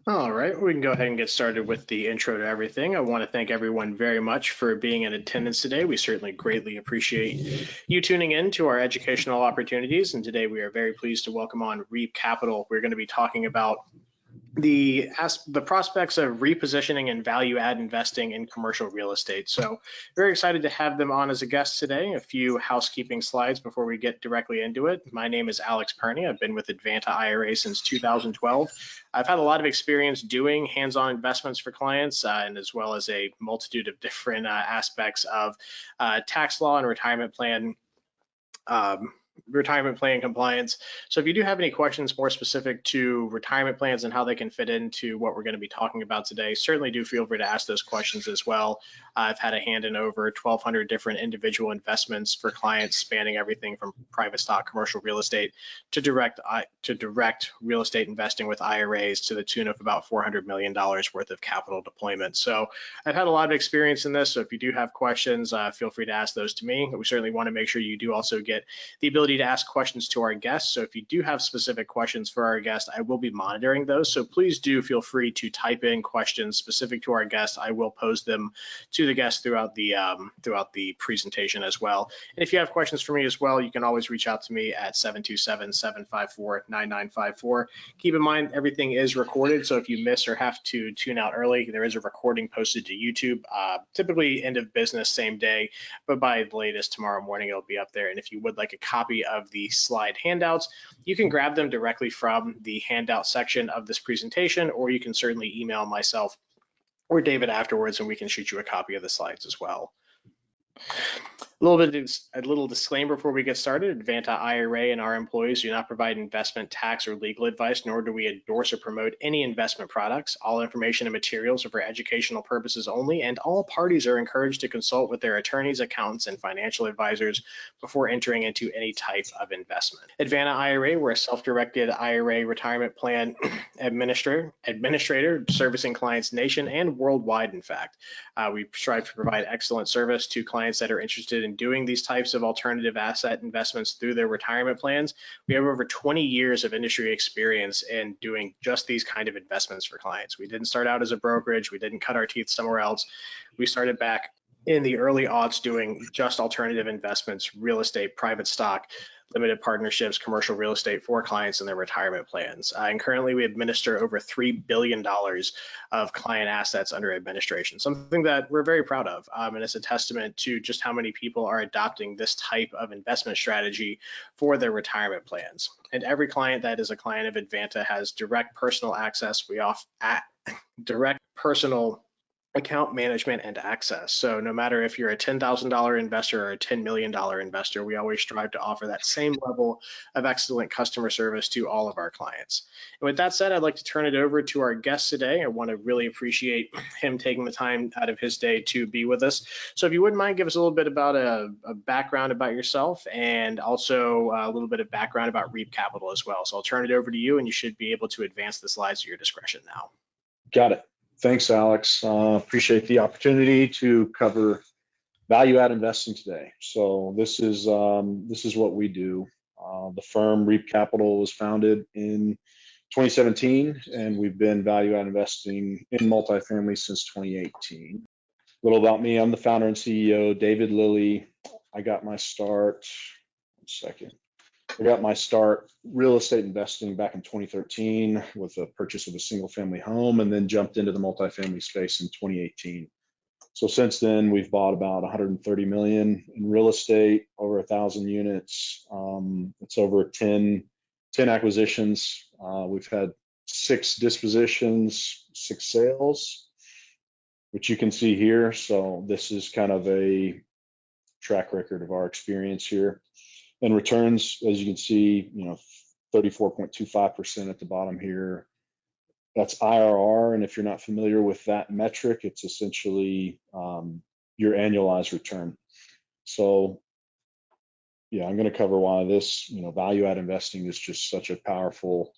All right, we can go ahead and get started with the intro to everything. I want to thank everyone very much for being in attendance today. We certainly greatly appreciate you tuning in to our educational opportunities. And today we are very pleased to welcome on Reap Capital. We're going to be talking about the prospects of repositioning and value add investing in commercial real estate. So very excited to have them on as a guest today. A few housekeeping slides before we get directly into it. My name is Alex Perny. I've been with Advanta IRA since 2012. I've had a lot of experience doing hands-on investments for clients, and as well as a multitude of different aspects of tax law and um, retirement plan compliance. So if you do have any questions more specific to retirement plans and how they can fit into what we're going to be talking about today, certainly do feel free to ask those questions as well. I've had a hand in over 1,200 different individual investments for clients spanning everything from private stock, commercial real estate, to direct real estate investing with IRAs to the tune of about $400 million worth of capital deployment. So I've had a lot of experience in this. So if you do have questions, feel free to ask those to me. We certainly want to make sure you do also get the ability to ask questions to our guests. So if you do have specific questions for our guest, I will be monitoring those. So please do feel free to type in questions specific to our guest. I will pose them to the guest throughout the presentation as well. And if you have questions for me as well, you can always reach out to me at 727-754-9954. Keep in mind, everything is recorded. So if you miss or have to tune out early, there is a recording posted to YouTube, typically end of business same day, but by the latest tomorrow morning, it'll be up there. And if you would like a copy of the slide handouts, you can grab them directly from the handout section of this presentation, or you can certainly email myself or David afterwards, and we can shoot you a copy of the slides as well. A little disclaimer before we get started. Advanta IRA and our employees do not provide investment, tax, or legal advice, nor do we endorse or promote any investment products. All information and materials are for educational purposes only, and all parties are encouraged to consult with their attorneys, accountants, and financial advisors before entering into any type of investment. Advanta IRA, we're a self-directed IRA retirement plan administrator servicing clients nation and worldwide, in fact. We strive to provide excellent service to clients that are interested in doing these types of alternative asset investments through their retirement plans. We have over 20 years of industry experience in doing just these kind of investments for clients. We didn't start out as a brokerage. We didn't cut our teeth somewhere else. We started back in the early aughts doing just alternative investments, real estate, private stock, limited partnerships, commercial real estate for clients and their retirement plans. And currently we administer over $3 billion of client assets under administration, something that we're very proud of. And it's a testament to just how many people are adopting this type of investment strategy for their retirement plans. And every client that is a client of Advanta has direct personal access. We offer direct personal account management and access. So no matter if you're a $10,000 investor or a $10 million investor, we always strive to offer that same level of excellent customer service to all of our clients. And with that said, I'd like to turn it over to our guest today. I want to really appreciate him taking the time out of his day to be with us. So if you wouldn't mind, give us a little bit about a background about yourself, and also a little bit of background about Reap Capital as well. So I'll turn it over to you, and you should be able to advance the slides at your discretion now. Got it. Thanks, Alex. Appreciate the opportunity to cover value add investing today. So this is what we do. The firm Reap Capital was founded in 2017, and we've been value add investing in multifamily since 2018. A little about me: I'm the founder and CEO, David Lilley. I got my start. I got my start real estate investing back in 2013 with the purchase of a single family home, and then jumped into the multifamily space in 2018. So since then, we've bought about 130 million in real estate, over 1,000 units. It's over 10 acquisitions. We've had 6 dispositions, 6 sales, which you can see here. So this is kind of a track record of our experience here. And returns, as you can see, 34.25% at the bottom here. That's IRR, and if you're not familiar with that metric, it's essentially your annualized return. So, yeah, I'm going to cover why this, value add investing is just such a powerful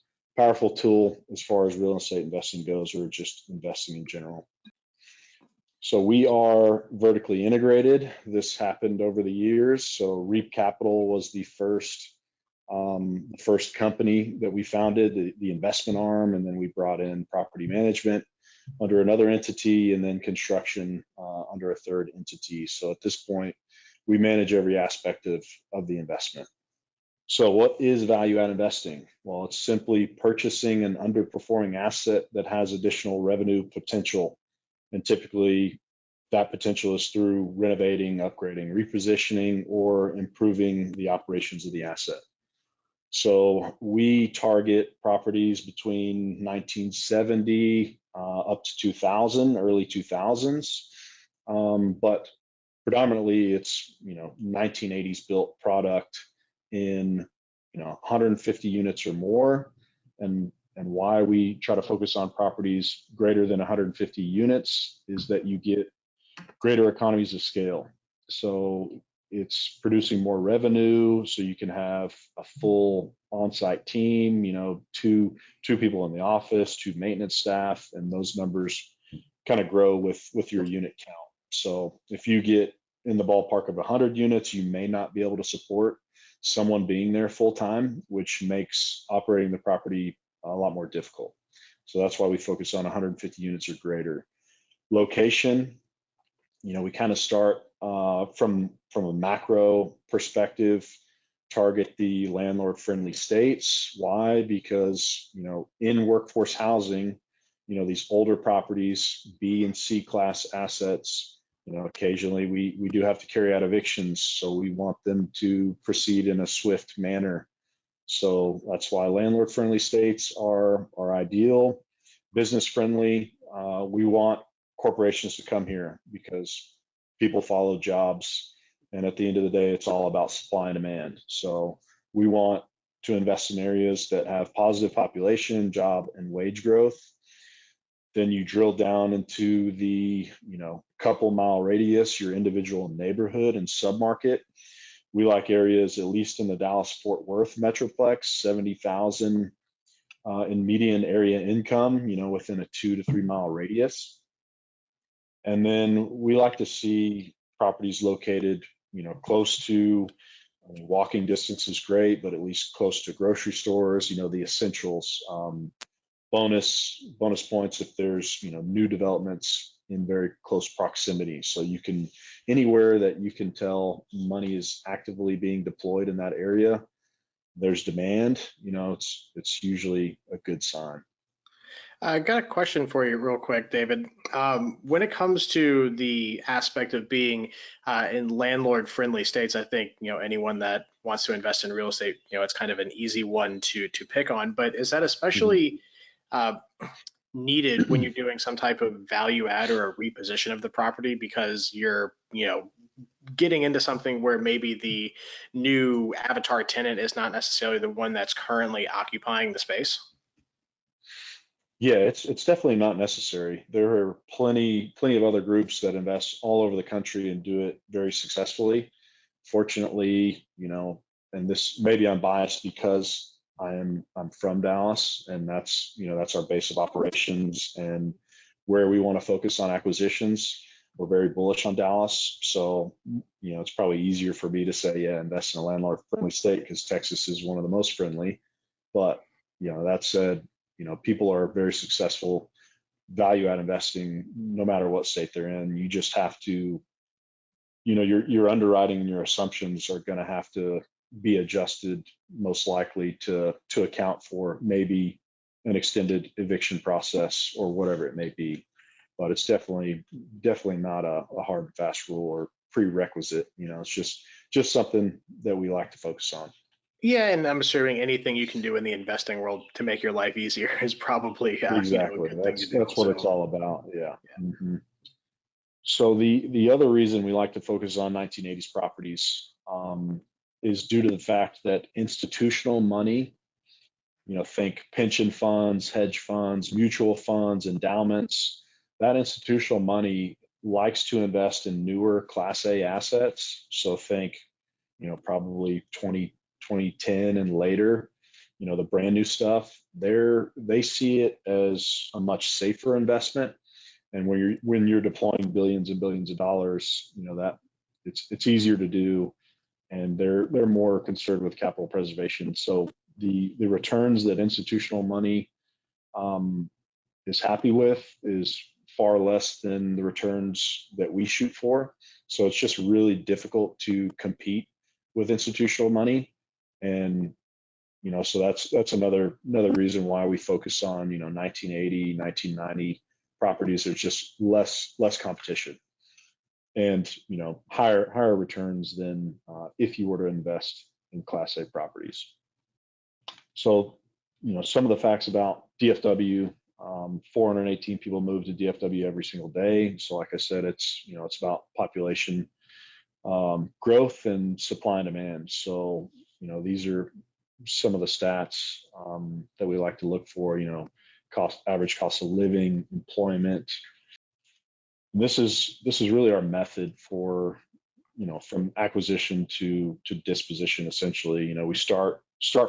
tool as far as real estate investing goes, or just investing in general. So we are vertically integrated. This happened over the years. So Reap Capital was the first the first company that we founded, the investment arm, and then we brought in property management under another entity, and then construction under a third entity. So at this point, we manage every aspect of the investment. So what is value add investing? Well, it's simply purchasing an underperforming asset that has additional revenue potential. And typically that potential is through renovating, upgrading, repositioning, or improving the operations of the asset. So we target properties between 1970 up to 2000, early 2000s. But predominantly it's 1980s built product in 150 units or more. And why we try to focus on properties greater than 150 units is that you get greater economies of scale. So it's producing more revenue, so you can have a full on-site team, two people in the office, two maintenance staff, and those numbers kind of grow with your unit count. So if you get in the ballpark of 100 units, you may not be able to support someone being there full time, which makes operating the property a lot more difficult. So that's why we focus on 150 units or greater. Location, we kind of start from a macro perspective, target the landlord-friendly states. Why? Because in workforce housing, these older properties, B and C class assets, occasionally we do have to carry out evictions, so we want them to proceed in a swift manner. So that's why landlord-friendly states are ideal. Business-friendly, we want corporations to come here because people follow jobs, and at the end of the day, it's all about supply and demand. So we want to invest in areas that have positive population, job, and wage growth. Then you drill down into the couple mile radius, your individual neighborhood and submarket. We like areas at least in the Dallas-Fort Worth metroplex, 70,000 in median area income, within a 2 to 3 mile radius. And then we like to see properties located, close to, walking distance is great, but at least close to grocery stores, the essentials. Bonus points if there's, new developments in very close proximity. So you can, anywhere that you can tell money is actively being deployed in that area, there's demand, it's usually a good sign. I got a question for you real quick, David. When it comes to the aspect of being in landlord-friendly states, I think, anyone that wants to invest in real estate, it's kind of an easy one to pick on, but is that especially needed when you're doing some type of value add or a reposition of the property, because you're, getting into something where maybe the new avatar tenant is not necessarily the one that's currently occupying the space? Yeah, it's definitely not necessary. There are plenty of other groups that invest all over the country and do it very successfully. Fortunately, and this, maybe I'm biased because I'm from Dallas, and that's our base of operations and where we want to focus on acquisitions. We're very bullish on Dallas, so it's probably easier for me to say, yeah, invest in a landlord-friendly state because Texas is one of the most friendly. But that said, people are very successful value add investing no matter what state they're in. You just have to, your underwriting and your assumptions are going to have to be adjusted most likely to account for maybe an extended eviction process or whatever it may be. But it's definitely not a hard and fast rule or prerequisite. It's just something that we like to focus on. Yeah, and I'm assuming anything you can do in the investing world to make your life easier is probably Exactly. a good thing to do. That's what it's all about. Yeah. Mm-hmm. So the other reason we like to focus on 1980s properties is due to the fact that institutional money, think pension funds, hedge funds, mutual funds, endowments, that institutional money likes to invest in newer Class A assets. So think, probably 2010 and later, the brand new stuff. They see it as a much safer investment. And when you're deploying billions and billions of dollars, that it's easier to do and they're more concerned with capital preservation. So the returns that institutional money is happy with is far less than the returns that we shoot for. So it's just really difficult to compete with institutional money. And so that's another reason why we focus on 1980, 1990 properties. There's just less competition, and higher returns than if you were to invest in Class A properties. So some of the facts about DFW. 418 people move to DFW every single day. So like I said, it's about population growth and supply and demand. So these are some of the stats that we like to look for. Average cost of living, employment. This is really our method for from acquisition to disposition. Essentially, we start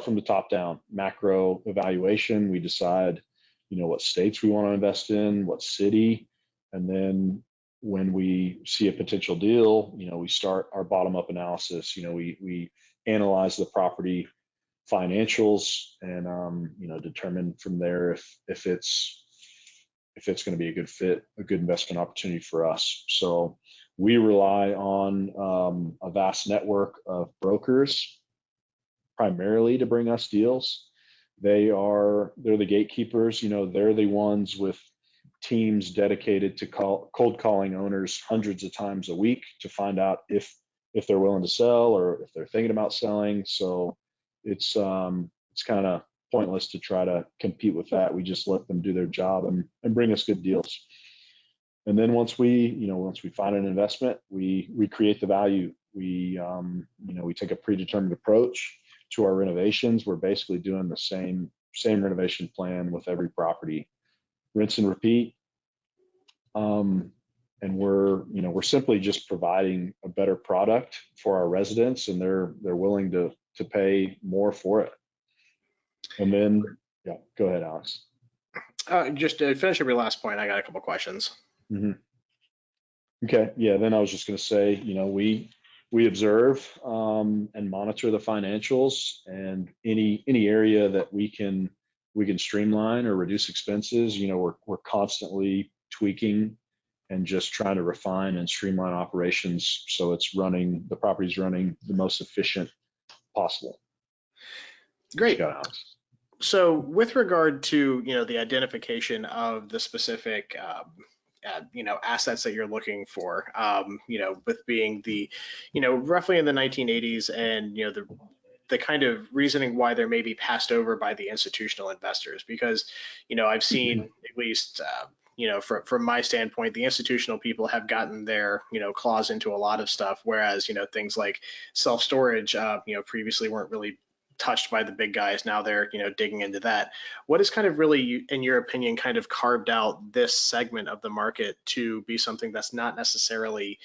from the top down, macro evaluation. We decide what states we want to invest in, what city, and then when we see a potential deal, we start our bottom up analysis. We analyze the property financials and determine from there if it's going to be a good fit, a good investment opportunity for us. So we rely on a vast network of brokers primarily to bring us deals. They're the gatekeepers. They're the ones with teams dedicated to cold calling owners hundreds of times a week to find out if they're willing to sell or if they're thinking about selling. So it's kind of pointless to try to compete with that. We just let them do their job and bring us good deals. And then once we find an investment, we create the value. We take a predetermined approach to our renovations. We're basically doing the same renovation plan with every property, rinse and repeat. And we're simply just providing a better product for our residents, and they're willing to pay more for it. And then, yeah, go ahead, Alex. Just to finish up your last point, I got a couple questions. Mm-hmm. Okay, yeah. Then I was just going to say, we observe and monitor the financials, and any area that we can streamline or reduce expenses. We're constantly tweaking and just trying to refine and streamline operations so the property's running the most efficient possible. Great. So with regard to the identification of the specific assets that you're looking for, with being the roughly in the 1980s, and the kind of reasoning why they're maybe passed over by the institutional investors, because I've seen at least from my standpoint, the institutional people have gotten their claws into a lot of stuff, whereas things like self-storage previously weren't really touched by the big guys. Now they're digging into that. What is kind of really, in your opinion, kind of carved out this segment of the market to be something that's not necessarily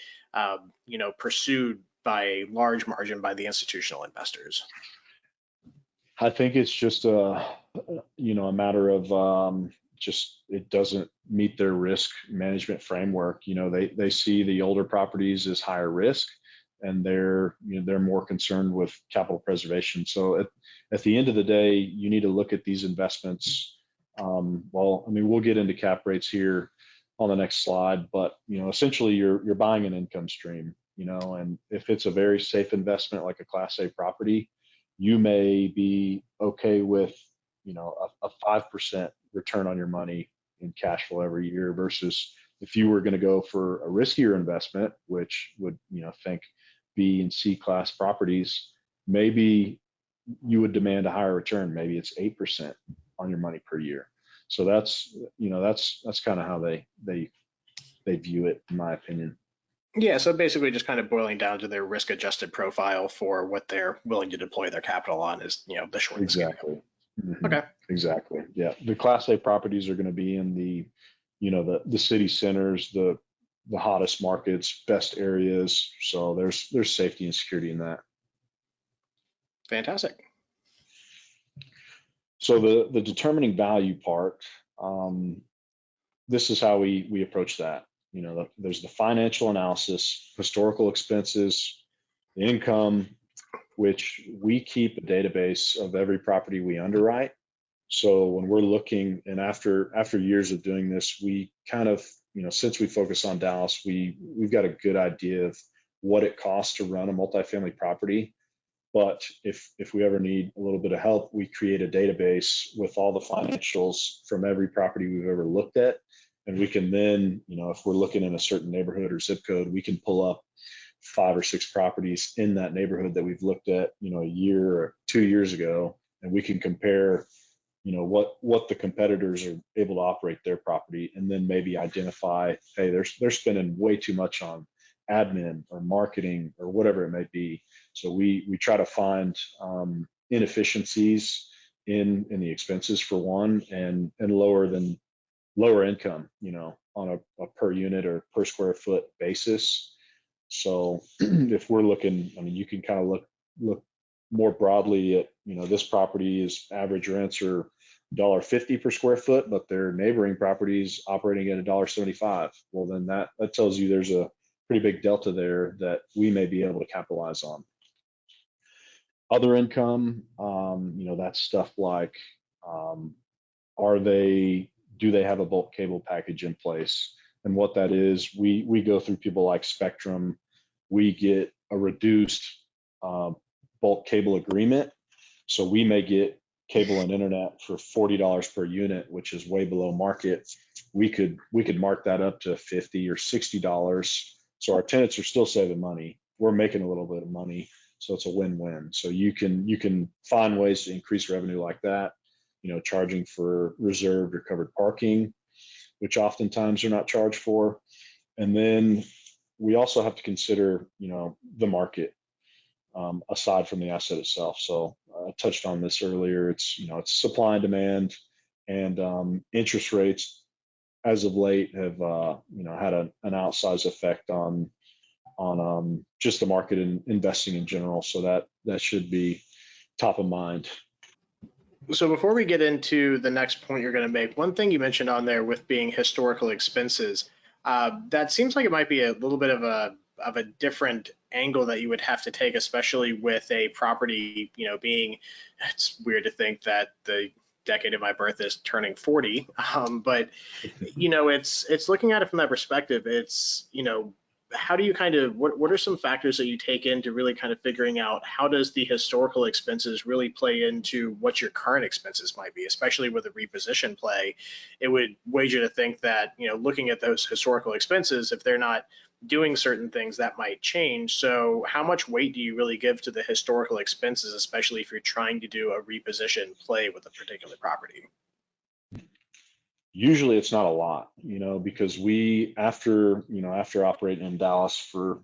pursued by a large margin by the institutional investors? I think it's just a matter of just it doesn't meet their risk management framework. They see the older properties as higher risk, and they're more concerned with capital preservation. So at the end of the day, you need to look at these investments. We'll get into cap rates here on the next slide, but essentially you're buying an income stream. And if it's a very safe investment like a Class A property, you may be okay with a 5% return on your money in cash flow every year, versus if you were going to go for a riskier investment, which would think B and C class properties, maybe you would demand a higher return. Maybe it's 8% on your money per year. So that's kind of how they view it, in my opinion. Yeah, so basically just kind of boiling down to their risk adjusted profile for what they're willing to deploy their capital on is the short. Exactly. Mm-hmm. Okay. Exactly. Yeah. The Class A properties are going to be in the city centers, the hottest markets, best areas. So there's safety and security in that. Fantastic. So the determining value part, this is how we approach that. There's the financial analysis, historical expenses, the income, which we keep a database of every property we underwrite. So when we're looking, and after years of doing this, we kind of, since we focus on Dallas, we've got a good idea of what it costs to run a multifamily property. But if we ever need a little bit of help, we create a database with all the financials from every property we've ever looked at. And we can then, if we're looking in a certain neighborhood or zip code, we can pull up 5 or 6 properties in that neighborhood that we've looked at, a year or 2 years ago, and we can compare, what the competitors are able to operate their property, and then maybe identify, hey, they're spending way too much on admin or marketing or whatever it may be. So we try to find inefficiencies in the expenses for one, and lower income, on a per unit or per square foot basis. So if we're looking, you can kind of look more broadly at, this property is average rents are $1.50 per square foot, but their neighboring properties operating at $1.75. Well, then that tells you there's a pretty big delta there that we may be able to capitalize on. Other income, that's stuff like, do they have a bulk cable package in place? And what that is, we go through people like Spectrum. We get a reduced bulk cable agreement. So we may get cable and internet for $40 per unit, which is way below market. We could mark that up to $50 or $60. So our tenants are still saving money. We're making a little bit of money. So it's a win-win. So you can find ways to increase revenue like that, charging for reserved or covered parking, which oftentimes they're not charged for. And then we also have to consider, the market, aside from the asset itself. So I touched on this earlier. It's supply and demand, and interest rates as of late have, had an outsized effect on just the market and investing in general. So that should be top of mind. So before we get into the next point you're going to make, one thing you mentioned on there with being historical expenses, that seems like it might be a little bit of a different angle that you would have to take, especially with a property, being, it's weird to think that the decade of my birth is turning 40, but it's looking at it from that perspective. It's, how do you what are some factors that you take into really kind of figuring out how does the historical expenses really play into what your current expenses might be, especially with a reposition play? It would wager to think that, looking at those historical expenses, if they're not doing certain things, that might change. So how much weight do you really give to the historical expenses, especially if you're trying to do a reposition play with a particular property? Usually it's not a lot, because after operating in Dallas for,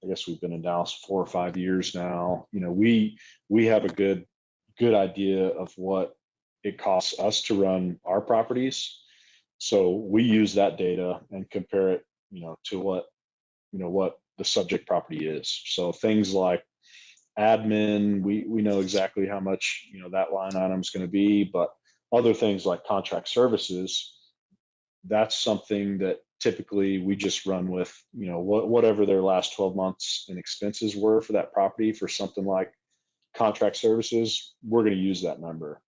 I guess we've been in Dallas 4 or 5 years now, we have a good idea of what it costs us to run our properties. So we use that data and compare it, to what the subject property is. So things like admin, we know exactly how much, that line item is going to be, but other things like contract services, that's something that typically we just run with, whatever their last 12 months in expenses were for that property. For something like contract services, we're going to use that number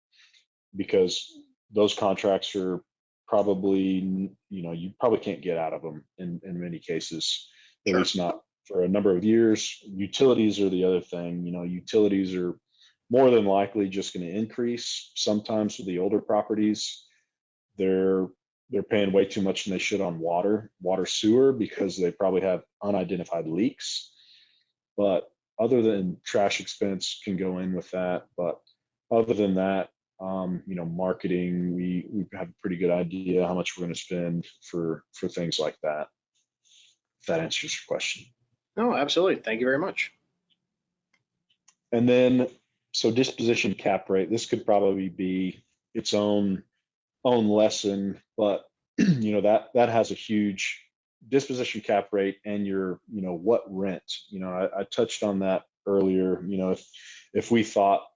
because those contracts are probably, you probably can't get out of them in many cases, at least not for a number of years. Utilities are the other thing. Utilities are more than likely just going to increase. Sometimes with the older properties, they're paying way too much than they should on water sewer, because they probably have unidentified leaks. But other than trash expense can go in with that. But other than that, marketing, we have a pretty good idea how much we're going to spend for things like that. If that answers your question. No, absolutely. Thank you very much. And then, so disposition cap rate, this could probably be its own lesson, but that has a huge disposition cap rate, and your, what rent, I touched on that earlier. If we thought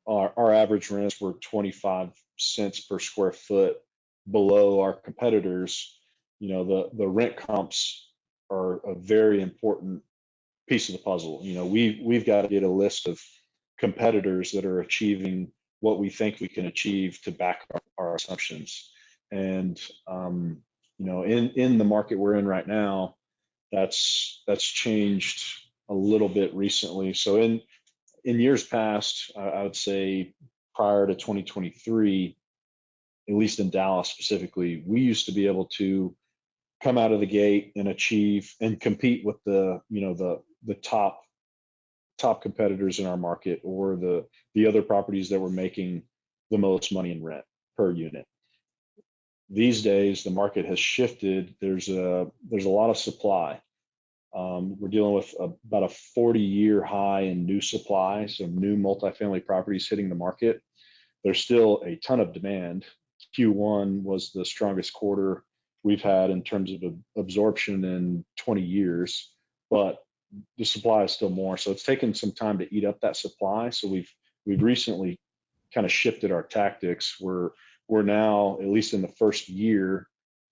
our average rents were 25 cents per square foot below our competitors, the rent comps are a very important piece of the puzzle. We've got to get a list of competitors that are achieving what we think we can achieve to back our assumptions. And in the market we're in right now, that's changed a little bit recently. So in years past, I would say prior to 2023, at least in Dallas specifically, we used to be able to come out of the gate and achieve and compete with the top competitors in our market, or the other properties that were making the most money in rent per unit. These days, the market has shifted. There's a lot of supply. We're dealing with about a 40-year high in new supply, so new multifamily properties hitting the market. There's still a ton of demand. Q1 was the strongest quarter we've had in terms of absorption in 20 years, but the supply is still more. So it's taken some time to eat up that supply. So we've recently kind of shifted our tactics. We're now, at least in the first year,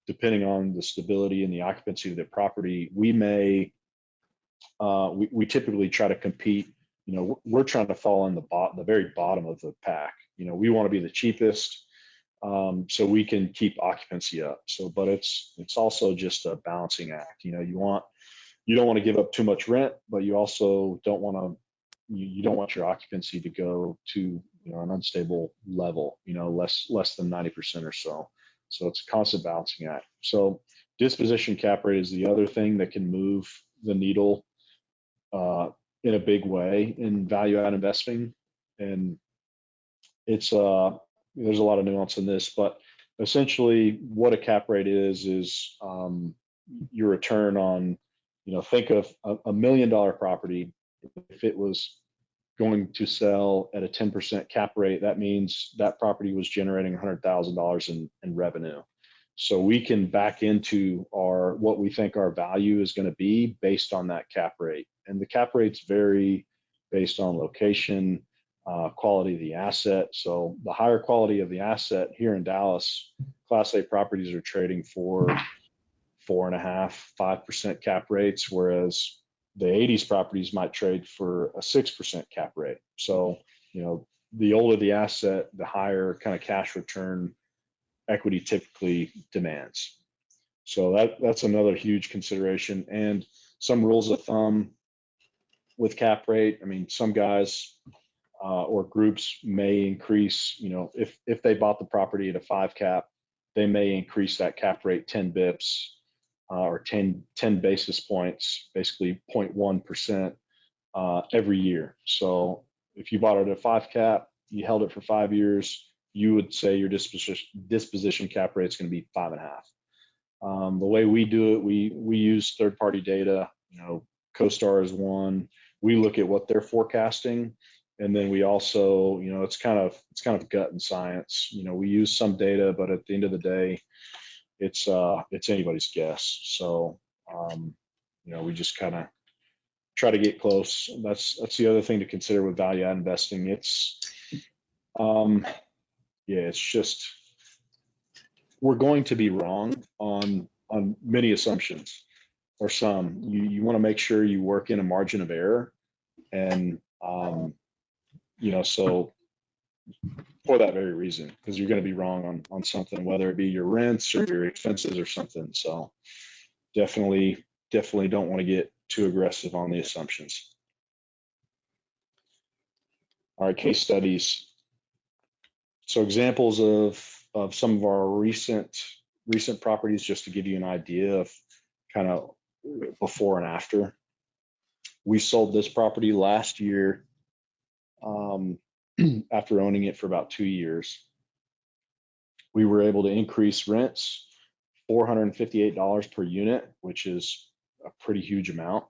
depending on the stability and the occupancy of the property, we typically try to compete. We're trying to fall in the very bottom of the pack. We want to be the cheapest, so we can keep occupancy up. But it's also just a balancing act. You don't want to give up too much rent, but you also don't want your occupancy to go to an unstable level, less than 90% or so. So it's a constant balancing act. So disposition cap rate is the other thing that can move the needle in a big way in value add investing. And it's there's a lot of nuance in this, but essentially what a cap rate is your return on, think of a $1 million property. If it was going to sell at a 10% cap rate, that means that property was generating $100,000 in revenue. So we can back into what we think our value is going to be based on that cap rate. And the cap rates vary based on location, quality of the asset. So the higher quality of the asset here in Dallas, Class A properties are trading for 4.5%, 5% cap rates, whereas the 80s properties might trade for a 6% cap rate. So, the older the asset, the higher kind of cash return equity typically demands. So that's another huge consideration. And some rules of thumb with cap rate. I mean, some guys or groups may increase, if they bought the property at a 5 cap, they may increase that cap rate 10 bips. Or 10 basis points, basically 0.1% every year. So if you bought it at a 5 cap, you held it for 5 years, you would say your disposition cap rate is going to be 5.5. The way we do it, we use third-party data. CoStar is one. We look at what they're forecasting, and then we also, it's kind of gut and science. We use some data, but at the end of the day, it's anybody's guess. So, we just kind of try to get close. That's the other thing to consider with value add investing. It's just, we're going to be wrong on many assumptions, or some. You want to make sure you work in a margin of error, and so for that very reason, because you're going to be wrong on something, whether it be your rents or your expenses or something. So definitely don't want to get too aggressive on the assumptions. All right, case studies. So examples of some of our recent properties, just to give you an idea of kind of before and after. We sold this property last year after owning it for about 2 years. We were able to increase rents $458 per unit, which is a pretty huge amount.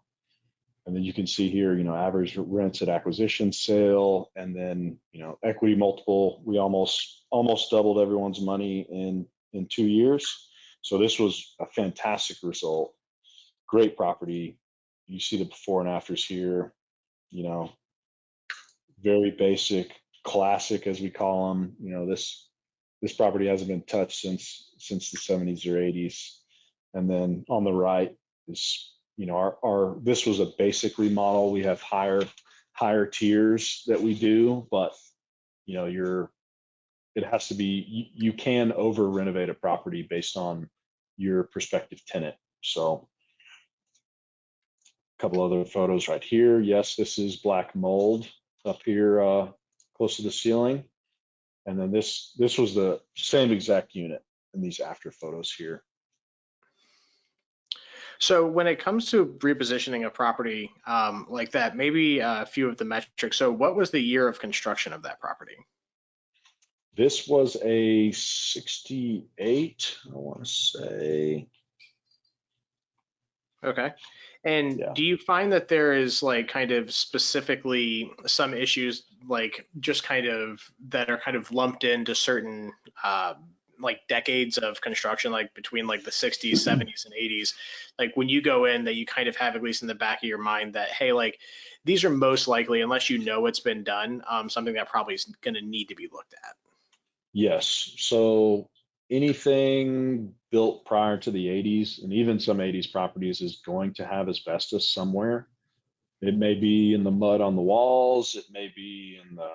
And then you can see here, average rents at acquisition, sale, and then, equity multiple. We almost doubled everyone's money in 2 years. So this was a fantastic result. Great property. You see the before and afters here, very basic, classic, as we call them. This property hasn't been touched since the 70s or 80s. And then on the right is our this was a basic remodel. We have higher tiers that we do, but it has to be, you can over renovate a property based on your prospective tenant. So a couple other photos right here. Yes, this is black mold up here close to the ceiling. And then this was the same exact unit in these after photos here. So when it comes to repositioning a property like that, maybe a few of the metrics. So what was the year of construction of that property? This was a 68, I want to say. Okay. And Yeah. do you find that there is like kind of specifically some issues like just kind of that are kind of lumped into certain like decades of construction, like between like the 60s, 70s, and 80s? Like when you go in that you kind of have at least in the back of your mind that, hey, like these are most likely, unless you know it's been done, something that probably is going to need to be looked at. Yes. So anything built prior to the 80s, and even some 80s properties, is going to have asbestos somewhere. It may be in the mud on the walls, it may be in the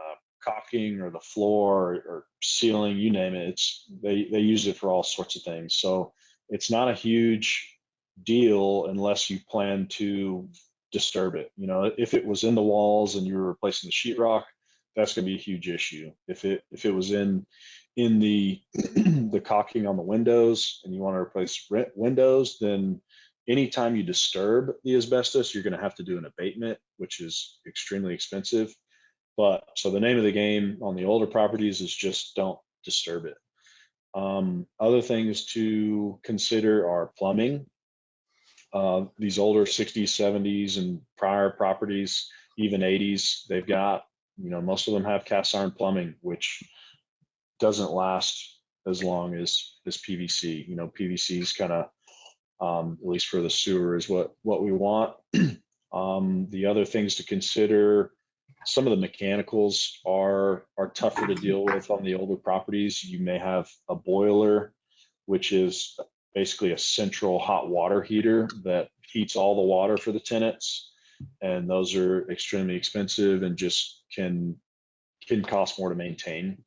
caulking or the floor or ceiling, you name it. They use it for all sorts of things. So it's not a huge deal unless you plan to disturb it. If it was in the walls and you were replacing the sheetrock, that's going to be a huge issue. If it was in the the caulking on the windows and you want to replace windows, then anytime you disturb the asbestos, you're going to have to do an abatement, which is extremely expensive. But so the name of the game on the older properties is just don't disturb it. Other things to consider are plumbing. These older 60s, 70s, and prior properties, even 80s, they've got, most of them have cast iron plumbing, which doesn't last as long as PVC. PVC is kind of, at least for the sewer, is what we want. The other things to consider, some of the mechanicals are tougher to deal with on the older properties. You may have a boiler, which is basically a central hot water heater that heats all the water for the tenants, and those are extremely expensive and just can cost more to maintain.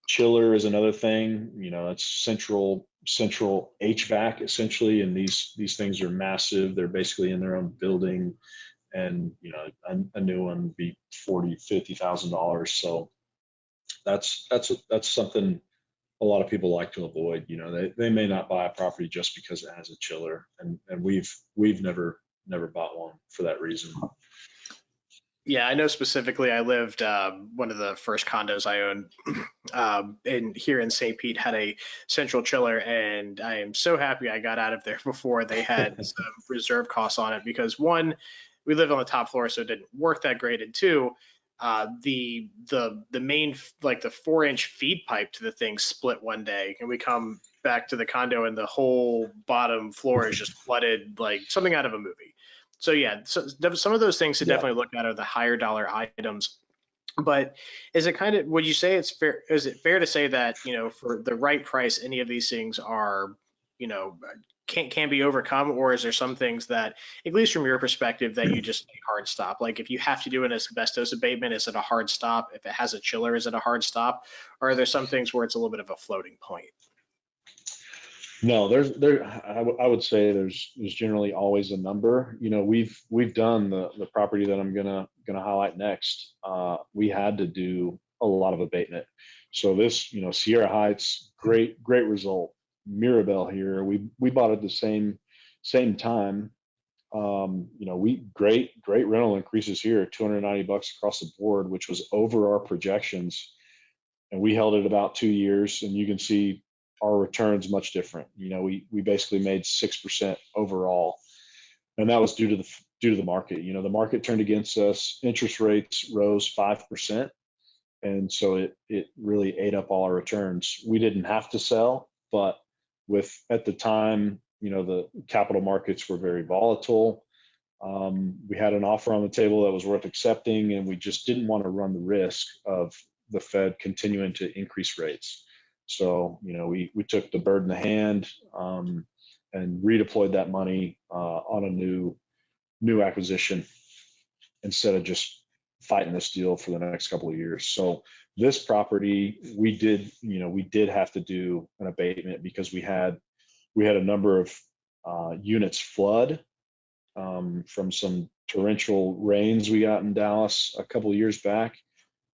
Chiller is another thing. It's central HVAC essentially, and these things are massive. They're basically in their own building, and a new one would be $40,000-$50,000. So that's something a lot of people like to avoid. They may not buy a property just because it has a chiller, and we've never bought one for that reason. Yeah, I know specifically. I lived one of the first condos I owned in here in St. Pete had a central chiller, and I am so happy I got out of there before they had some reserve costs on it, because one, we lived on the top floor, so it didn't work that great, and two, the main, like the 4-inch feed pipe to the thing split one day, and we come back to the condo and the whole bottom floor is just flooded like something out of a movie. So yeah, so some of those things to definitely look at are the higher dollar items. But is it kind of, would you say it's fair? Is it fair to say that, for the right price, any of these things are, you know, can be overcome, or is there some things that, at least from your perspective, that you just hard stop? Like if you have to do an asbestos abatement, is it a hard stop? If it has a chiller, is it a hard stop? Or are there some things where it's a little bit of a floating point? No, I would say there's generally always a number. We've done the property that I'm gonna highlight next. We had to do a lot of abatement. So this, Sierra Heights, great result. Mirabelle here, we bought it the same time. We great rental increases here, $290 across the board, which was over our projections, and we held it about 2 years, and you can see our returns much different. We basically made 6% overall, and that was due to the market. The market turned against us. Interest rates rose 5%, and so it really ate up all our returns. We didn't have to sell, but at the time, the capital markets were very volatile. We had an offer on the table that was worth accepting, and we just didn't want to run the risk of the Fed continuing to increase rates. So, we took the bird in the hand, and redeployed that money on a new acquisition instead of just fighting this deal for the next couple of years. So this property, we did have to do an abatement because we had a number of units flood from some torrential rains we got in Dallas a couple of years back,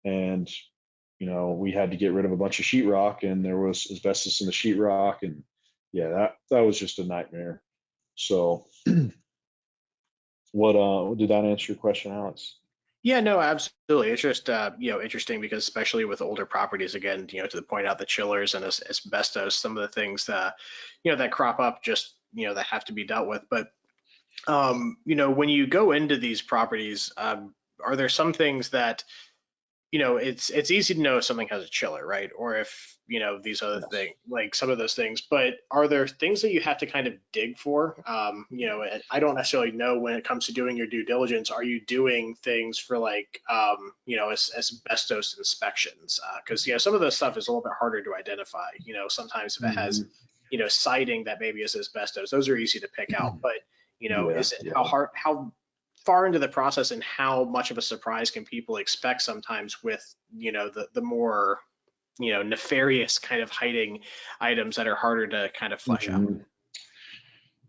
and we had to get rid of a bunch of sheetrock, and there was asbestos in the sheetrock, and yeah, that was just a nightmare. So, what did that answer your question, Alex? Yeah, no, absolutely. It's just interesting because especially with older properties, again, to the point out the chillers and asbestos, some of the things that that crop up just that have to be dealt with. But when you go into these properties, are there some things that it's easy to know if something has a chiller, right? Or if these other Yes. things, like some of those things. But are there things that you have to kind of dig for? And I don't necessarily know when it comes to doing your due diligence. Are you doing things for like asbestos inspections? Because some of this stuff is a little bit harder to identify. Sometimes if it has Mhm. siding that maybe is asbestos, those are easy to pick out. But Yeah, is it yeah. how far into the process and how much of a surprise can people expect sometimes with the more nefarious kind of hiding items that are harder to kind of flesh out? Mhm.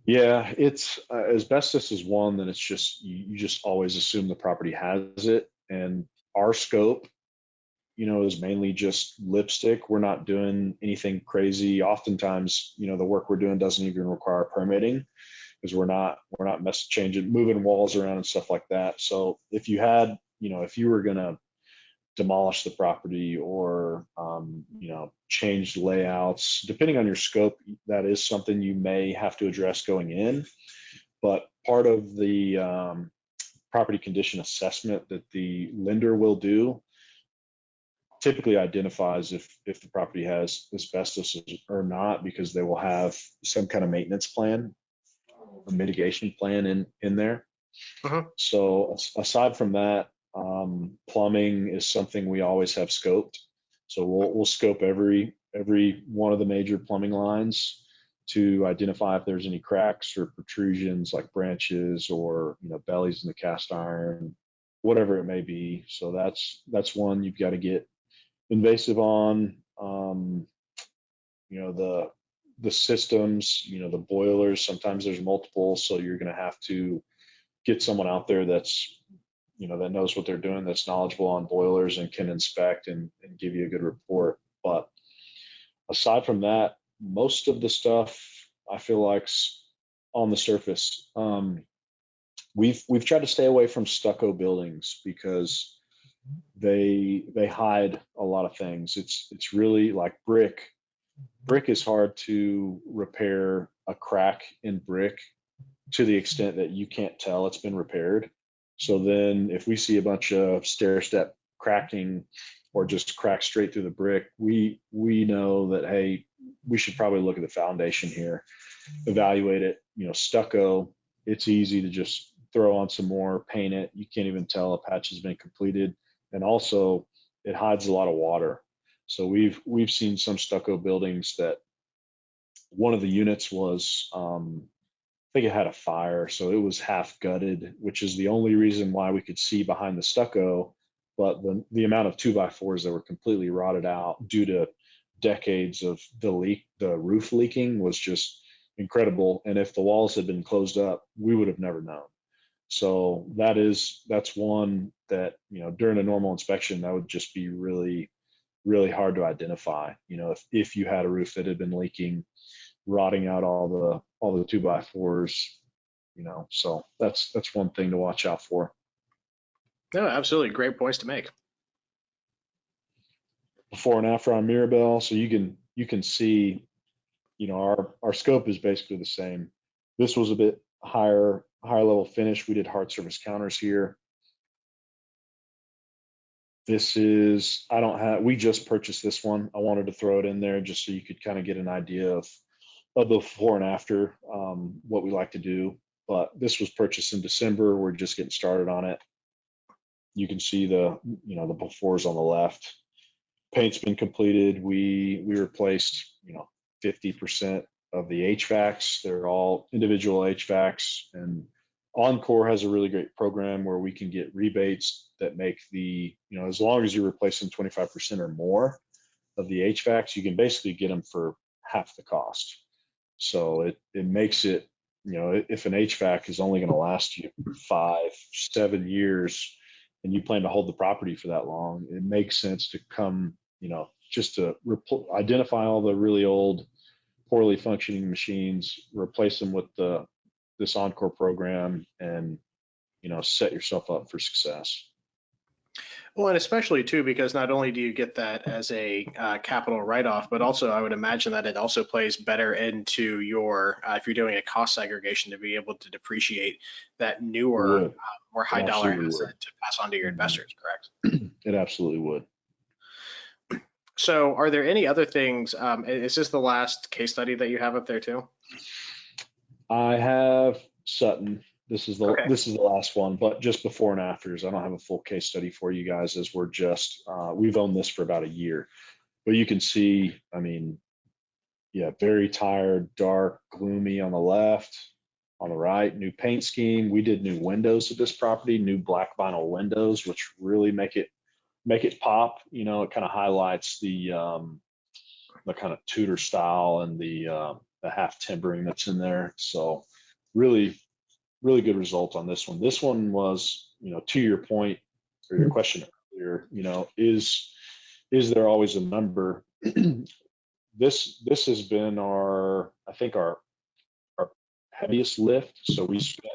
Yeah, it's asbestos is one that it's just you just always assume the property has it, and our scope, is mainly just lipstick. We're not doing anything crazy. Oftentimes, the work we're doing doesn't even require permitting because we're not changing, moving walls around and stuff like that. So if you were gonna demolish the property or change layouts, depending on your scope, that is something you may have to address going in. But part of the property condition assessment that the lender will do typically identifies if the property has asbestos or not, because they will have some kind of maintenance plan, a mitigation plan in there. Mhm. So aside from that, plumbing is something we always have scoped. So we'll scope every one of the major plumbing lines to identify if there's any cracks or protrusions like branches or bellies in the cast iron, whatever it may be. So that's one you've got to get invasive on. The systems, the boilers. Sometimes there's multiple, so you're going to have to get someone out there that knows what they're doing, that's knowledgeable on boilers and can inspect and give you a good report. But aside from that, most of the stuff I feel like's on the surface. We've tried to stay away from stucco buildings because they hide a lot of things. It's really like brick. Brick is hard to repair a crack in brick to the extent that you can't tell it's been repaired. So then if we see a bunch of stair step cracking or just crack straight through the brick, we know that, hey, we should probably look at the foundation here, evaluate it. Stucco, it's easy to just throw on some more, paint it. You can't even tell a patch has been completed. And also it hides a lot of water. So we've seen some stucco buildings that one of the units was I think it had a fire, so it was half gutted, which is the only reason why we could see behind the stucco. But the amount of 2x4s that were completely rotted out due to decades of the roof leaking was just incredible. And if the walls had been closed up, we would have never known. So that's one that during a normal inspection that would just be really really hard to identify. If you had a roof that had been leaking, rotting out all the 2x4s. So that's one thing to watch out for. No, absolutely. Great points to make. Before and after on Mirabel, so you can see, our scope is basically the same. This was a bit higher level finish. We did hard surface counters here. This is, I don't have, we just purchased this one. I wanted to throw it in there just so you could kind of get an idea of the before and after, what we like to do. But this was purchased in December. We're just getting started on it. You can see the befores on the left. Paint's been completed. We replaced 50% the HVACs. They're all individual HVACs, and Encore has a really great program where we can get rebates that make as long as you're replacing 25% or more of the HVACs, you can basically get them for half the cost. So it makes it, if an HVAC is only going to last you 5-7 years and you plan to hold the property for that long, it makes sense to come, just to identify all the really old, poorly functioning machines, replace them with this Encore program, and, set yourself up for success. Well, and especially too, because not only do you get that as a capital write-off, but also I would imagine that it also plays better into your, if you're doing a cost segregation, to be able to depreciate that newer, more high dollar asset to pass on to your investors, correct? It absolutely would. So are there any other things, is this the last case study that you have up there too? I have Sutton. This is the last one, but just before and afters. I don't have a full case study for you guys, as we're just we've owned this for about a year. But you can see, very tired, dark, gloomy on the left. On the right, new paint scheme. We did new windows at this property, new black vinyl windows, which really make it pop. It kind of highlights the kind of Tudor style and the half timbering that's in there. So really good result on this one. This one was, to your point or your question earlier, is there always a number? This has been our heaviest lift. So we spent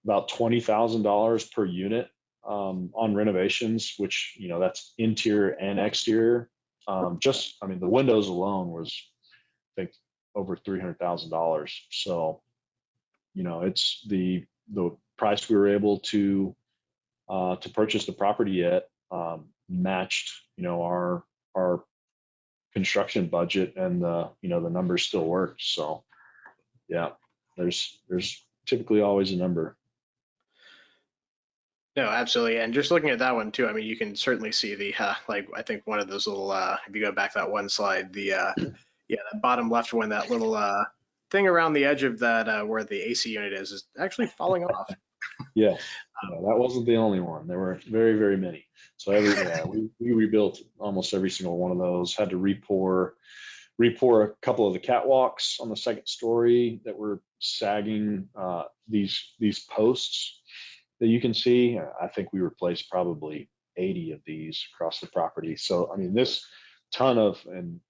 about $20,000 per unit on renovations, which, that's interior and exterior. The windows alone was, I think, over $300,000. So, it's the price we were able to purchase the property at matched, our construction budget, and the numbers still worked. So yeah, there's typically always a number. No, absolutely. And just looking at that one too, you can certainly see the, I think one of those little, if you go back that one slide, the, that bottom left one, that little thing around the edge of that where the AC unit is actually falling off. Yeah, that wasn't the only one. There were very, very many. So we rebuilt almost every single one of those. Had to re-pour a couple of the catwalks on the second story that were sagging. These posts that you can see, I think we replaced probably 80 of these across the property. So this ton of, and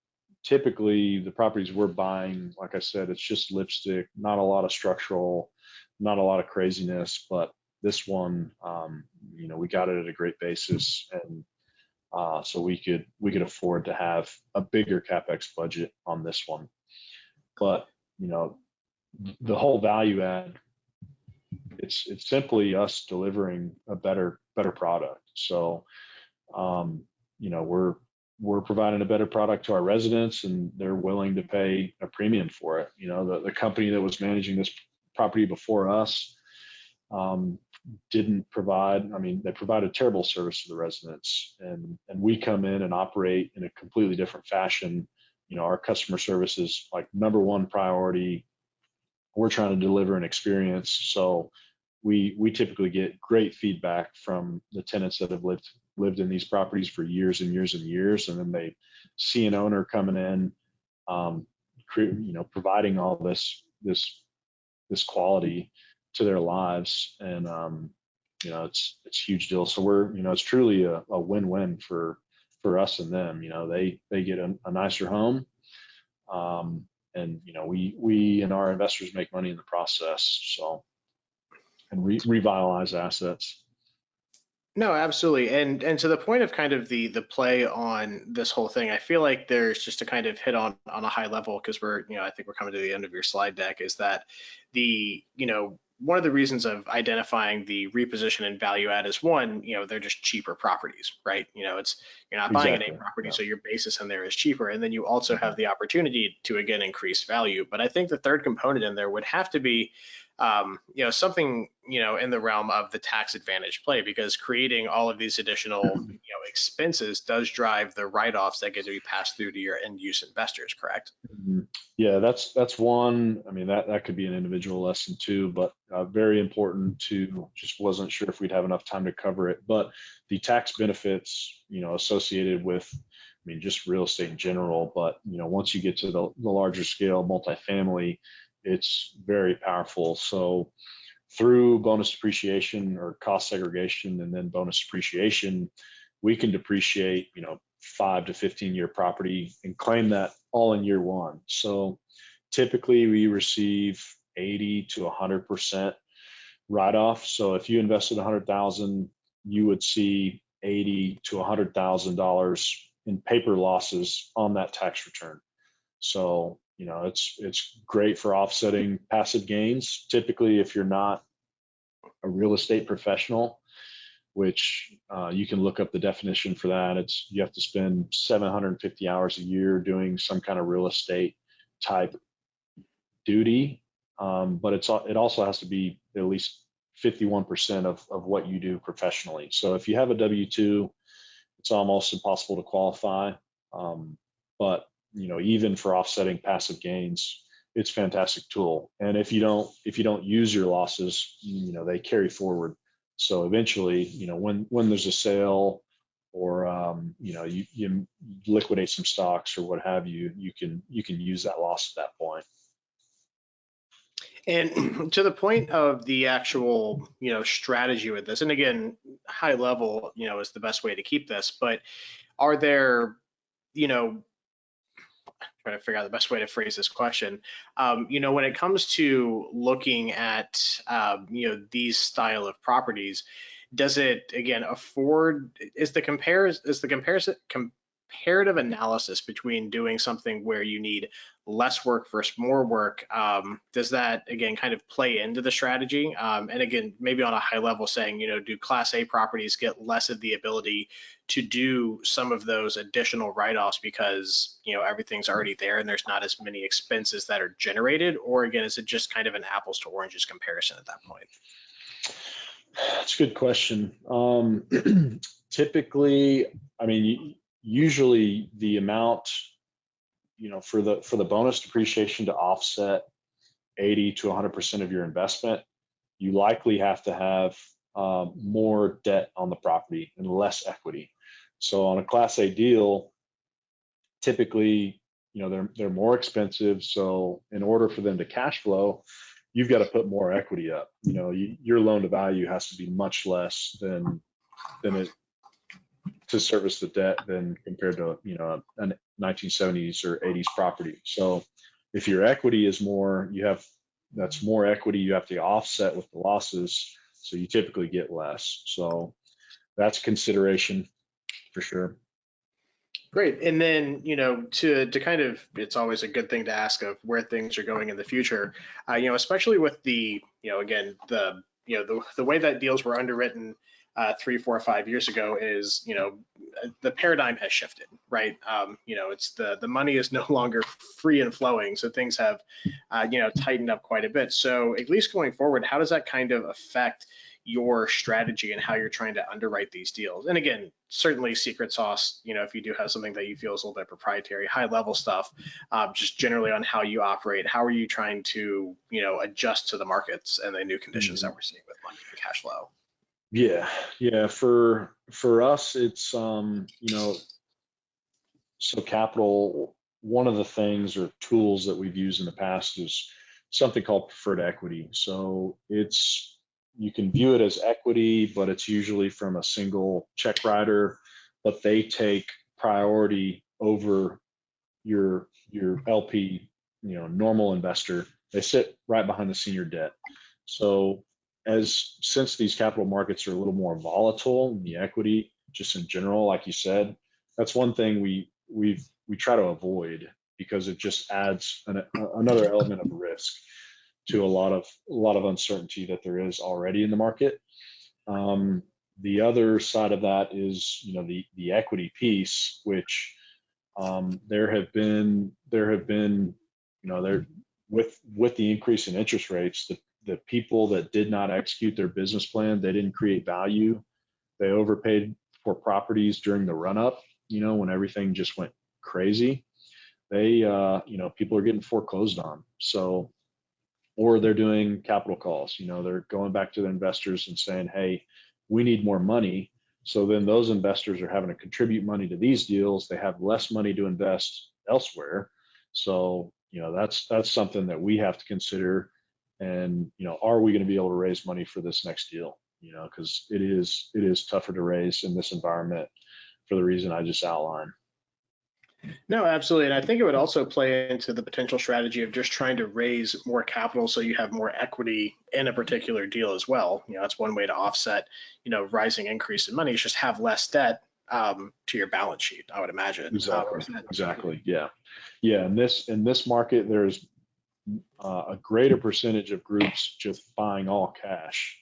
typically the properties we're buying, like I said, it's just lipstick, not a lot of structural, not a lot of craziness. But this one, we got it at a great basis, and so we could afford to have a bigger CapEx budget on this one. But the whole value add, it's simply us delivering a better product. So we're providing a better product to our residents, and they're willing to pay a premium for it. The company that was managing this property before us didn't provide, they provided terrible service to the residents, and we come in and operate in a completely different fashion. Our customer service is like number one priority. We're trying to deliver an experience. So we typically get great feedback from the tenants that have lived in these properties for years and years and years, and then they see an owner coming in, providing all this quality to their lives, and it's a huge deal. So we're, it's truly a win-win for us and them. They get a nicer home, and we and our investors make money in the process. So, and revitalize assets. No, absolutely. And to the point of kind of the play on this whole thing, I feel like there's just to kind of hit on a high level, because we're, I think we're coming to the end of your slide deck, is that one of the reasons of identifying the reposition and value add is one, they're just cheaper properties, right? It's, You're not buying an A Exactly. property, Yeah. so your basis in there is cheaper. And then you also have the opportunity to, again, increase value. But I think the third component in there would have to be, something, in the realm of the tax advantage play, because creating all of these additional, expenses does drive the write-offs that get to be passed through to your end use investors, correct? Mhm. Yeah, that's one. I mean, that could be an individual lesson too, but very important to, just wasn't sure if we'd have enough time to cover it. But the tax benefits, associated with, I mean, just real estate in general, but once you get to the larger scale multifamily, it's very powerful. So through bonus depreciation or cost segregation and then bonus depreciation, we can depreciate, 5 to 15 year property and claim that all in year one. So typically we receive 80 to 100% write-off. So if you invested 100,000, you would see 80 to $100,000 in paper losses on that tax return. So, it's great for offsetting passive gains. Typically, if you're not a real estate professional, which you can look up the definition for that. You have to spend 750 hours a year doing some kind of real estate type duty, but it also has to be at least 51% of what you do professionally. So if you have a W-2, it's almost impossible to qualify. But even for offsetting passive gains, it's a fantastic tool. And if you don't use your losses, they carry forward. So eventually, when there's a sale or you liquidate some stocks or what have you, you can use that loss at that point. And to the point of the actual, strategy with this, and again, high level, is the best way to keep this, but are there, trying to figure out the best way to phrase this question. When it comes to looking at, these style of properties, does it again afford? Is the comparative analysis between doing something where you need less work versus more work, does that again kind of play into the strategy? And again, maybe on a high level saying, do Class A properties get less of the ability to do some of those additional write-offs because, everything's already there and there's not as many expenses that are generated? Or again, is it just kind of an apples to oranges comparison at that point? That's a good question. Typically, I mean, usually the amount, for the bonus depreciation to offset 80 to 100% of your investment, you likely have to have more debt on the property and less equity. So on a Class A deal, typically, they're more expensive. So in order for them to cash flow, you've got to put more equity up. Your loan to value has to be much less than it to service the debt than compared to a 1970s or 80s property. So if your equity is more, that's more equity you have to offset with the losses. So you typically get less. So that's a consideration for sure. Great. And then, to kind of, it's always a good thing to ask of where things are going in the future, especially with the, again, the way that deals were underwritten 3, 4, 5 years ago is, the paradigm has shifted, right? It's the money is no longer free and flowing. So things have, tightened up quite a bit. So at least going forward, how does that kind of affect your strategy and how you're trying to underwrite these deals? And again, certainly secret sauce, if you do have something that you feel is a little bit proprietary, high level stuff, just generally on how you operate, how are you trying to, adjust to the markets and the new conditions that we're seeing with money and cash flow? Yeah. For us, it's so capital. One of the things or tools that we've used in the past is something called preferred equity. So you can view it as equity, but it's usually from a single check writer, but they take priority over your LP, normal investor. They sit right behind the senior debt. So since these capital markets are a little more volatile, the equity just in general, like you said, that's one thing we try to avoid because it just adds another element of risk to a lot of uncertainty that there is already in the market. the other side of that is, the equity piece, which there have been, there with the increase in interest rates, the people that did not execute their business plan, they didn't create value. They overpaid for properties during the run up, when everything just went crazy. People are getting foreclosed on. So, or they're doing capital calls, they're going back to the investors and saying, hey, we need more money. So then those investors are having to contribute money to these deals. They have less money to invest elsewhere. So, that's something that we have to consider. And, are we going to be able to raise money for this next deal? Because it is tougher to raise in this environment for the reason I just outlined. No, absolutely. And I think it would also play into the potential strategy of just trying to raise more capital so you have more equity in a particular deal as well. That's one way to offset, rising increase in money is just have less debt to your balance sheet, I would imagine. Exactly. Yeah. In this market, there's a greater percentage of groups just buying all cash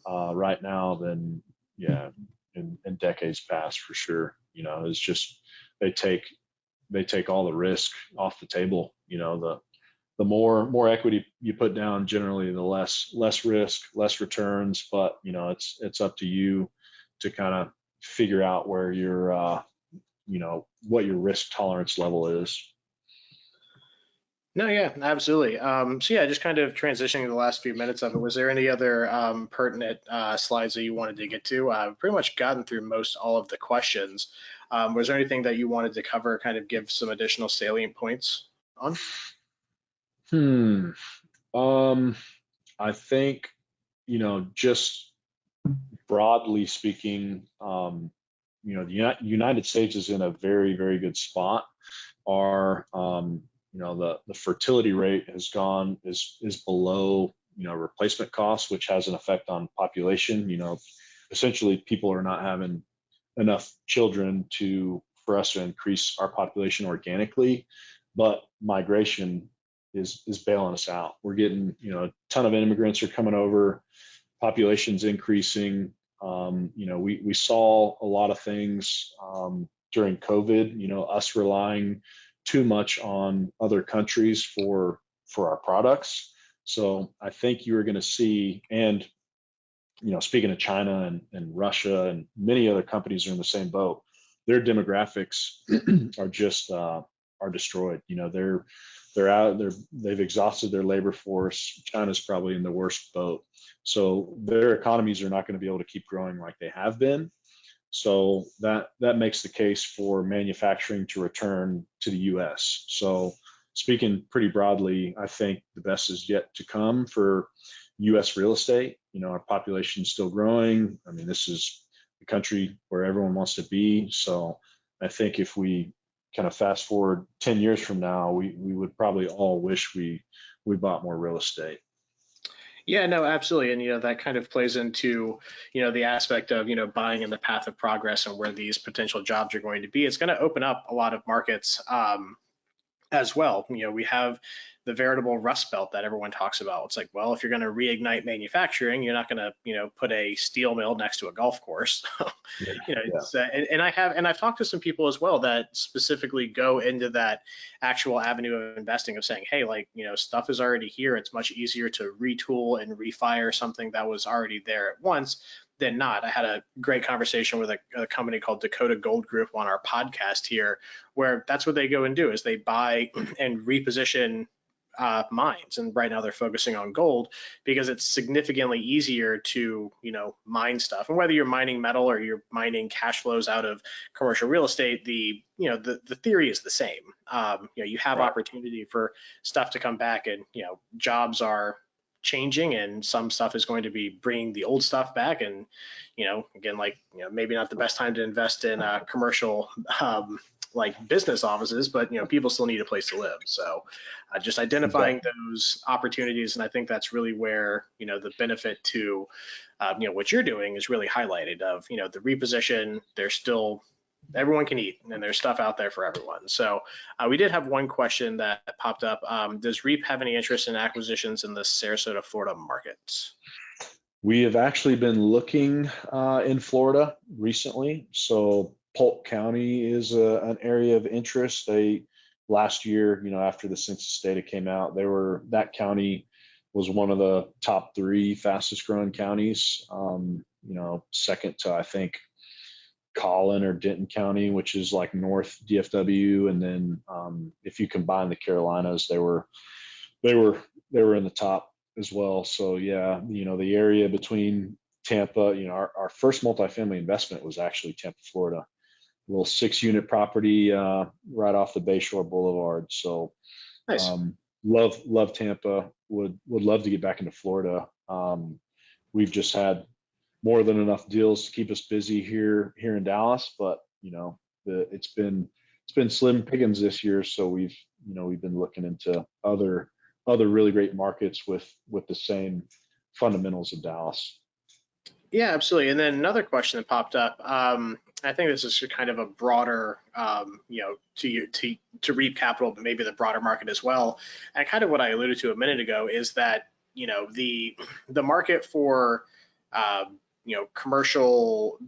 right now than in decades past, for sure. It's just they take all the risk off the table. The more equity you put down, generally the less risk, less returns. But it's up to you to kind of figure out where your what your risk tolerance level is. No, yeah, absolutely. So yeah, just kind of transitioning the last few minutes of it, was there any other pertinent slides that you wanted to get to? I've pretty much gotten through most all of the questions. Was there anything that you wanted to cover, kind of give some additional salient points on? I think, just broadly speaking, the United States is in a very, very good spot. Our the fertility rate is below replacement costs, which has an effect on population. Essentially people are not having enough children for us to increase our population organically, but migration is bailing us out. We're getting a ton of immigrants are coming over, population's increasing. We saw a lot of things during COVID, us relying too much on other countries for our products. So I think you're going to see, and speaking of China and Russia and many other companies are in the same boat, their demographics are just are destroyed. They're out, they've exhausted their labor force. China's probably in the worst boat. So their economies are not going to be able to keep growing like they have been. So that makes the case for manufacturing to return to the US. So speaking pretty broadly, I think the best is yet to come for US real estate. Our population is still growing. I mean, this is the country where everyone wants to be. So I think if we kind of fast forward 10 years from now, we would probably all wish we bought more real estate. Yeah, no, absolutely. And, that kind of plays into, the aspect of, buying in the path of progress and where these potential jobs are going to be. It's going to open up a lot of markets as well. We have the veritable Rust Belt that everyone talks about. It's like, well, if you're going to reignite manufacturing, you're not going to, put a steel mill next to a golf course. And I've talked to some people as well that specifically go into that actual avenue of investing of saying, hey, stuff is already here. It's much easier to retool and refire something that was already there at once than not. I had a great conversation with a company called Dakota Gold Group on our podcast here, where that's what they go and do is they buy and reposition mines. And right now they're focusing on gold because it's significantly easier to, mine stuff. And whether you're mining metal or you're mining cash flows out of commercial real estate, the theory is the same. You have opportunity for stuff to come back, and, jobs are changing, and some stuff is going to be bringing the old stuff back. And, again, maybe not the best time to invest in commercial business offices, but people still need a place to live. So just identifying those opportunities, and I think that's really where the benefit to what you're doing is really highlighted. Of the reposition, there's still everyone can eat, and there's stuff out there for everyone. So we did have one question that popped up. Does REAP have any interest in acquisitions in the Sarasota, Florida markets? We have actually been looking in Florida recently. So Polk County is an area of interest. Last year, after the census data came out, that county was one of the top 3 fastest growing counties. Second to, I think, Collin or Denton County, which is like North DFW, and then if you combine the Carolinas, they were in the top as well. So yeah, the area between Tampa, our first multifamily investment was actually Tampa, Florida, a little 6-unit property right off the Bayshore Boulevard. So Nice. Love Tampa. Would love to get back into Florida. We've just had more than enough deals to keep us busy here in Dallas, but it's been slim pickings this year. So we've been looking into other really great markets with the same fundamentals of Dallas. Yeah, absolutely. And then another question that popped up. I think this is kind of a broader, to Reap Capital, but maybe the broader market as well. And kind of what I alluded to a minute ago is that the market for commercial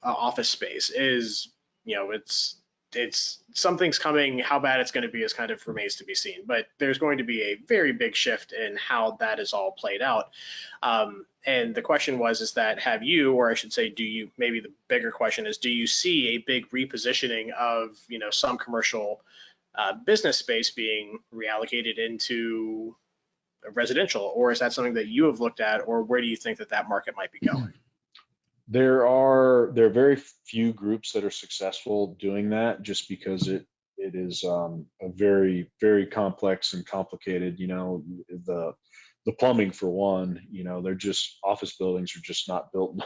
office space is it's something's coming. How bad it's going to be is kind of remains to be seen. But there's going to be a very big shift in how that is all played out. And the question is that have you, or I should say, do you? Maybe the bigger question is, do you see a big repositioning of some commercial business space being reallocated into residential, or is that something that you have looked at, or where do you think that market might be going? There are very few groups that are successful doing that, just because it is a very, very complex and complicated. The plumbing, for one, they're just, office buildings are just not built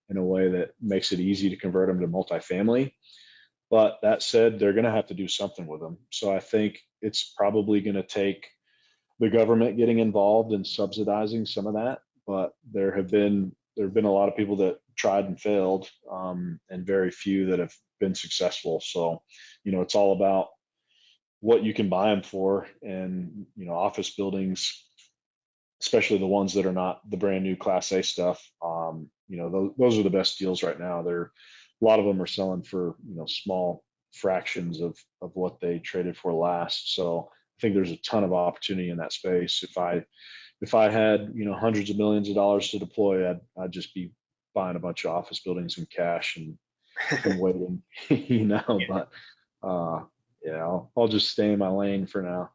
in a way that makes it easy to convert them to multifamily. But that said, they're going to have to do something with them. So I think it's probably going to take the government getting involved and subsidizing some of that. But there have been a lot of people that tried and failed, and very few that have been successful. So, it's all about what you can buy them for. And, office buildings, especially the ones that are not the brand new Class A stuff, those are the best deals right now. A lot of them are selling for, small fractions of what they traded for last. So I think there's a ton of opportunity in that space. If I had, hundreds of millions of dollars to deploy, I'd just be buying a bunch of office buildings in cash and waiting, Yeah. But I'll just stay in my lane for now.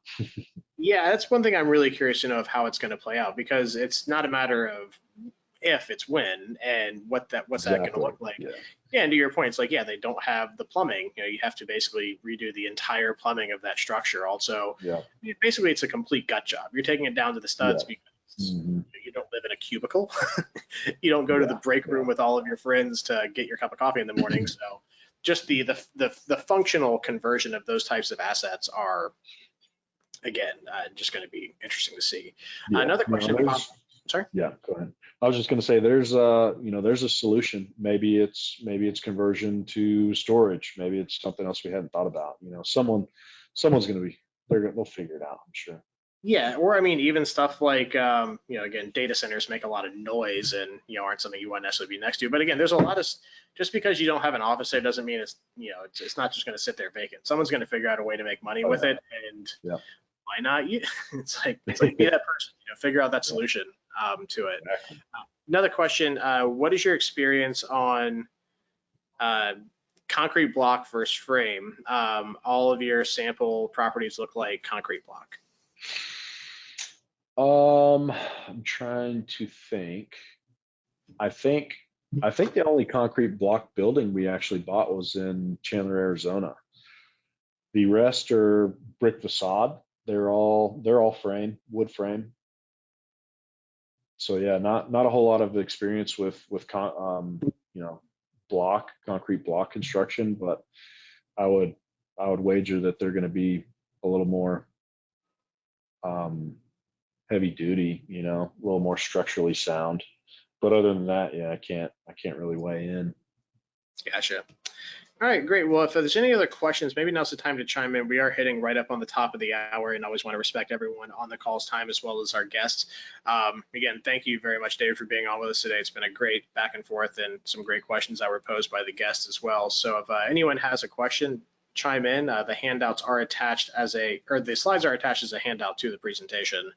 Yeah, that's one thing I'm really curious to know of how it's going to play out, because it's not a matter of if, it's when, and what's that going to look like. Yeah. Yeah, and to your point, it's like, yeah, they don't have the plumbing. You have to basically redo the entire plumbing of that structure. Also, Yeah. basically, it's a complete gut job. You're taking it down to the studs because Mm-hmm. you don't live in a cubicle. You don't go to the break room with all of your friends to get your cup of coffee in the morning. So, just the functional conversion of those types of assets are, again, just going to be interesting to see. Yeah. Another question. Sorry. Yeah, go ahead. I was just going to say there's a solution. Maybe it's conversion to storage. Maybe it's something else we hadn't thought about. Someone's going to be, they'll figure it out, I'm sure. Yeah, or I mean, even stuff like, again, data centers make a lot of noise and, aren't something you want to necessarily be next to. But again, there's a lot of, just because you don't have an office there doesn't mean it's, it's not just going to sit there vacant. Someone's going to figure out a way to make money with it, and why not? It's like be that person, figure out that solution to it. Exactly. Another question: what is your experience on concrete block versus frame? All of your sample properties look like concrete block. I'm trying to think. I think the only concrete block building we actually bought was in Chandler, Arizona. The rest are brick facade. They're all frame, wood frame. So yeah, not a whole lot of experience with concrete block construction, but I would wager that they're going to be a little more heavy duty, a little more structurally sound. But other than that, yeah, I can't really weigh in. Gotcha. All right, great. Well, if there's any other questions, maybe now's the time to chime in. We are hitting right up on the top of the hour and always want to respect everyone on the call's time as well as our guests. Again, thank you very much, David, for being on with us today. It's been a great back and forth and some great questions that were posed by the guests as well. So if anyone has a question, chime in. The handouts are attached the slides are attached as a handout to the presentation.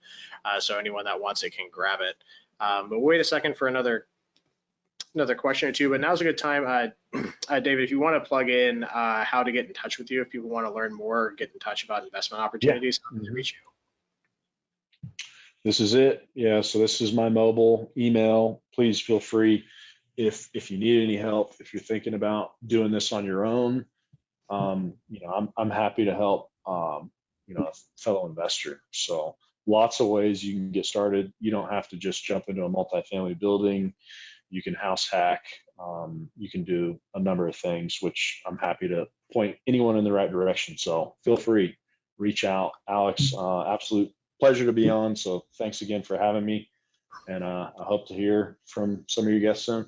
So anyone that wants it can grab it. But wait a second for another question or two, but now's a good time. David, if you want to plug in how to get in touch with you, if people want to learn more, or get in touch about investment opportunities, how can they reach you? This is it. Yeah, so this is my mobile email. Please feel free if you need any help, if you're thinking about doing this on your own. I'm happy to help, a fellow investor. So lots of ways you can get started. You don't have to just jump into a multifamily building. You can house hack. You can do a number of things, which I'm happy to point anyone in the right direction. So feel free, reach out. Alex, absolute pleasure to be on. So thanks again for having me. And I hope to hear from some of your guests soon.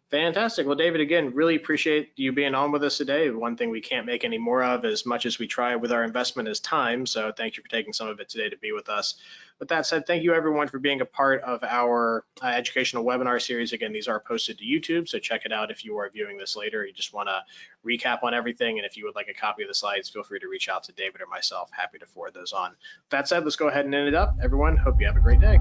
Fantastic. Well, David, again, really appreciate you being on with us today. One thing we can't make any more of as much as we try with our investment is time. So thank you for taking some of it today to be with us. With that said, thank you everyone for being a part of our educational webinar series. Again, these are posted to YouTube, so check it out if you are viewing this later. You just want to recap on everything. And if you would like a copy of the slides, feel free to reach out to David or myself. Happy to forward those on. With that said, let's go ahead and end it up. Everyone, hope you have a great day.